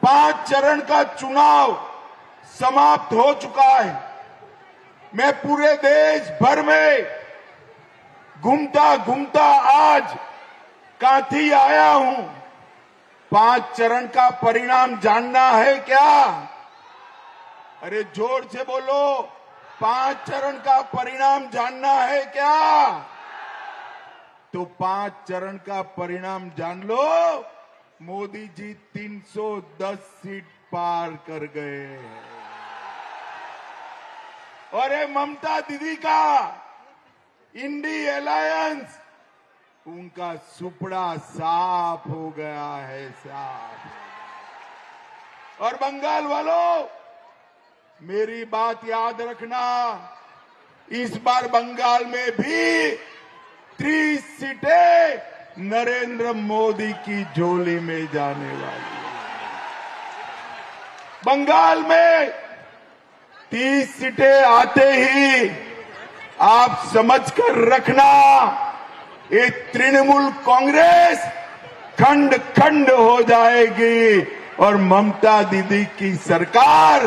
5 चरण का चुनाव समाप्त हो चुका है। मैं पूरे देश भर में घूमता घूमता आज कांठी आया हूं। 5 चरण का परिणाम जानना है क्या? अरे जोर से बोलो, 5 चरण का परिणाम जानना है क्या? तो 5 चरण का परिणाम जान लो। मोदी जी 310 सीट पार कर गए हैं। और ये ममता दीदी का इंडी अलायंस, उनका सुपड़ा साफ हो गया है, साफ। और बंगाल वालों, मेरी बात याद रखना, इस बार बंगाल में भी 30 सीटें नरेंद्र मोदी की झोली में जाने वाली है। बंगाल में 30 सीटें आते ही आप समझ कर रखना, ये तृणमूल कांग्रेस खंड खंड हो जाएगी और ममता दीदी की सरकार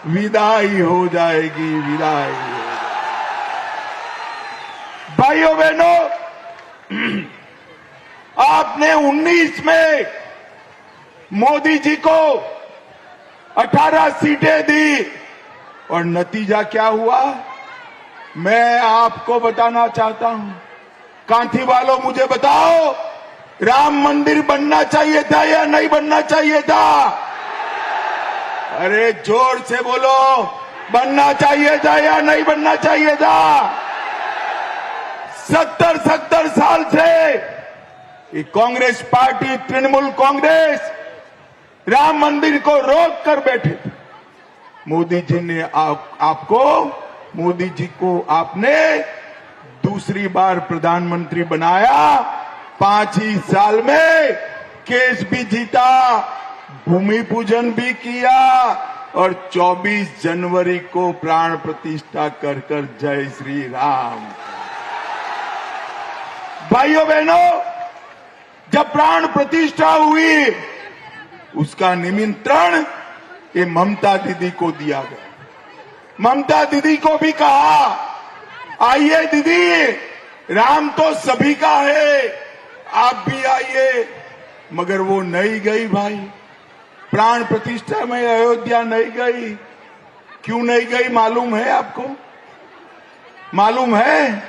विदाई हो जाएगी, विदाई हो जाएगी। भाइयों बहनों, आपने 19 में मोदी जी को 18 सीटें दी और नतीजा क्या हुआ, मैं आपको बताना चाहता हूं। कांठी वालों, मुझे बताओ, राम मंदिर बनना चाहिए था या नहीं बनना चाहिए था? अरे जोर से बोलो, बनना चाहिए था या नहीं बनना चाहिए था? 70 साल से ये कांग्रेस पार्टी, तृणमूल कांग्रेस राम मंदिर को रोक कर बैठे थे। मोदी जी ने मोदी जी को आपने दूसरी बार प्रधानमंत्री बनाया। 5 ही साल में केस भी जीता, भूमि पूजन भी किया और 24 जनवरी को प्राण प्रतिष्ठा कर जय श्री राम। भाइयों बहनों, जब प्राण प्रतिष्ठा हुई, उसका निमंत्रण ये ममता दीदी को दिया गया। ममता दीदी को भी कहा, आइए दीदी, राम तो सभी का है, आप भी आइए। मगर वो नहीं गई भाई, प्राण प्रतिष्ठा में अयोध्या नहीं गई। क्यों नहीं गई मालूम है आपको? मालूम है?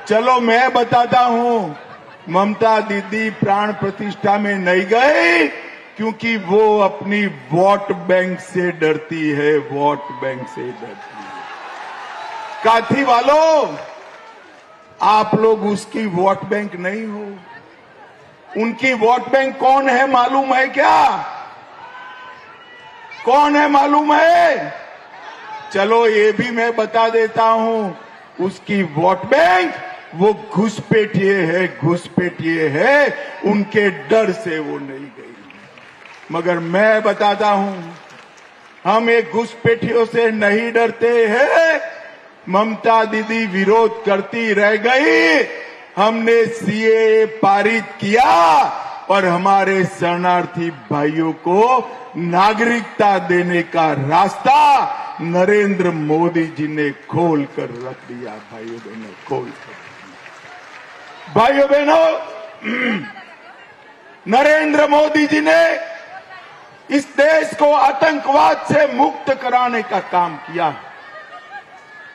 चलो मैं बताता हूं। ममता दीदी प्राण प्रतिष्ठा में नहीं गई क्योंकि वो अपनी वोट बैंक से डरती है, वोट बैंक से डरती है। काठी वालों, आप लोग उसकी वोट बैंक नहीं हो। उनकी वोट बैंक कौन है मालूम है क्या? कौन है मालूम है? चलो ये भी मैं बता देता हूं। उसकी वोट बैंक वो घुसपैठिए है, घुसपैठिए है। उनके डर से वो नहीं गई। मगर मैं बताता हूं, हम एक घुसपैठियों से नहीं डरते हैं। ममता दीदी विरोध करती रह गई, हमने सीएए पारित किया और हमारे शरणार्थी भाइयों को नागरिकता देने का रास्ता नरेंद्र मोदी जी ने खोल कर रख दिया। भाइयों बहनों, खोल कर। भाइयों बहनों, नरेंद्र मोदी जी ने इस देश को आतंकवाद से मुक्त कराने का काम किया।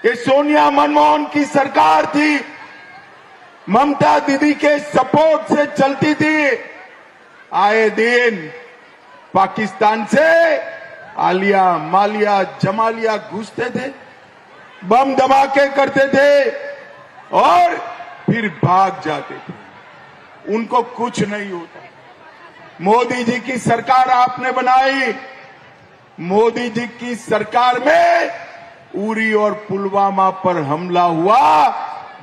ये सोनिया मनमोहन की सरकार थी, ममता दीदी के सपोर्ट से चलती थी। आए दिन पाकिस्तान से आलिया, मालिया, जमालिया घुसते थे, बम धमाके करते थे और फिर भाग जाते थे। उनको कुछ नहीं होता। मोदी जी की सरकार आपने बनाई। मोदी जी की सरकार में उरी और पुलवामा पर हमला हुआ।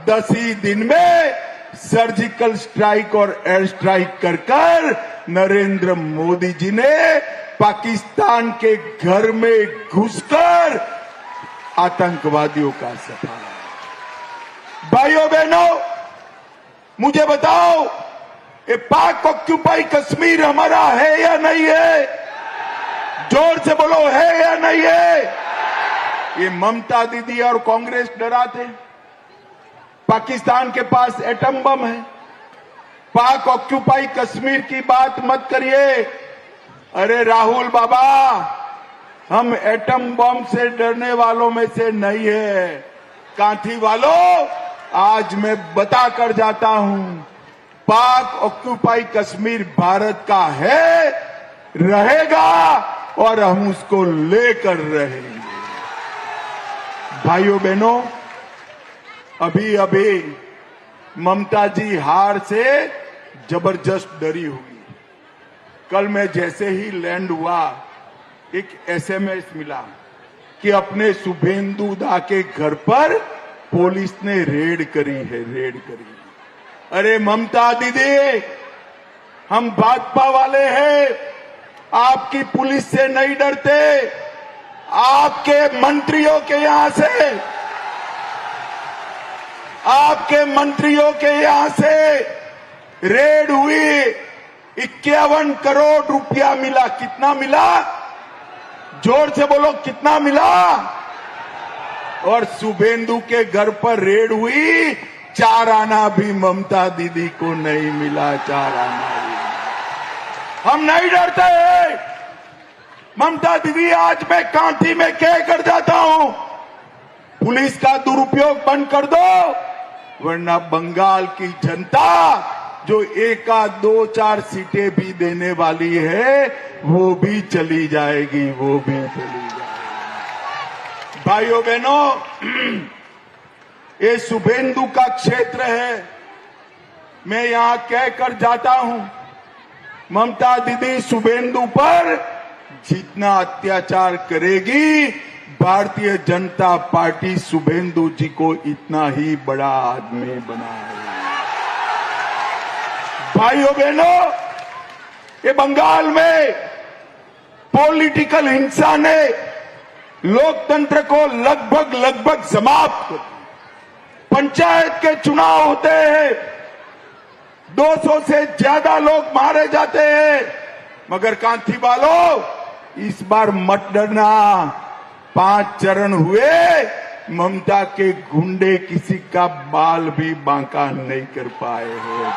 10 ही दिन में सर्जिकल स्ट्राइक और एयर स्ट्राइक कर नरेंद्र मोदी जी ने पाकिस्तान के घर में घुसकर आतंकवादियों का सफाया। भाइयों बहनों, मुझे बताओ, ये पाक ऑक्यूपाई कश्मीर हमारा है या नहीं है? जोर से बोलो, है या नहीं है? ये ममता दीदी और कांग्रेस डराते। पाकिस्तान के पास एटम बम है। पाक ऑक्यूपाई कश्मीर की बात मत करिए। अरे राहुल बाबा, हम एटम बम से डरने वालों में से नहीं है। कांठी वालों, आज मैं बता कर जाता हूं, पाक ऑक्यूपाई कश्मीर भारत का है, रहेगा और हम उसको लेकर रहेंगे। भाइयों बहनों, अभी अभी ममता जी हार से जबरदस्त डरी हुई। कल मैं जैसे ही लैंड हुआ, एक एसएमएस मिला कि अपने शुभेंदु दा के घर पर पुलिस ने रेड करी है, रेड करी। अरे ममता दीदी, हम भाजपा वाले हैं, आपकी पुलिस से नहीं डरते। आपके मंत्रियों के यहां से, आपके मंत्रियों के यहां से रेड हुई, 51 करोड़ रुपया मिला। कितना मिला? जोर से बोलो, कितना मिला? और शुभेंदु के घर पर रेड हुई, 4 आना भी ममता दीदी को नहीं मिला। 4 आना भी। हम नहीं डरते हैं। ममता दीदी, आज मैं कांठी में कह कर जाता हूं, पुलिस का दुरुपयोग बंद कर दो, वरना बंगाल की जनता जो 1 2 4 सीटें भी देने वाली है, वो भी चली जाएगी, वो भी चली जाएगी। भाइयों बहनों, ये शुभेंदु का क्षेत्र है। मैं यहां कहकर जाता हूं, ममता दीदी शुभेंदु पर जितना अत्याचार करेगी, भारतीय जनता पार्टी शुभेंदु जी को इतना ही बड़ा आदमी बनाएगी। भाइयों बहनों, ये बंगाल में पॉलिटिकल हिंसा ने लोकतंत्र को लगभग समाप्त कर दिया। पंचायत के चुनाव होते हैं, 200 से ज्यादा लोग मारे जाते हैं, मगर कांठी वालों, इस बार मत डरना। 5 चरण हुए, ममता के गुंडे किसी का बाल भी बांका नहीं कर पाए हैं।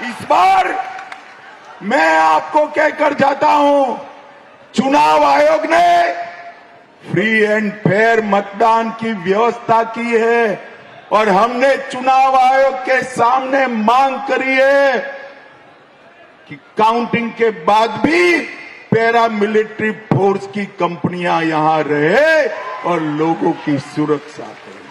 इस बार मैं आपको कहकर जाता हूं, चुनाव आयोग ने फ्री एंड फेयर मतदान की व्यवस्था की है और हमने चुनाव आयोग के सामने मांग करी है कि काउंटिंग के बाद भी पैरामिलिट्री फोर्स की कंपनियां यहां रहे और लोगों की सुरक्षा करें।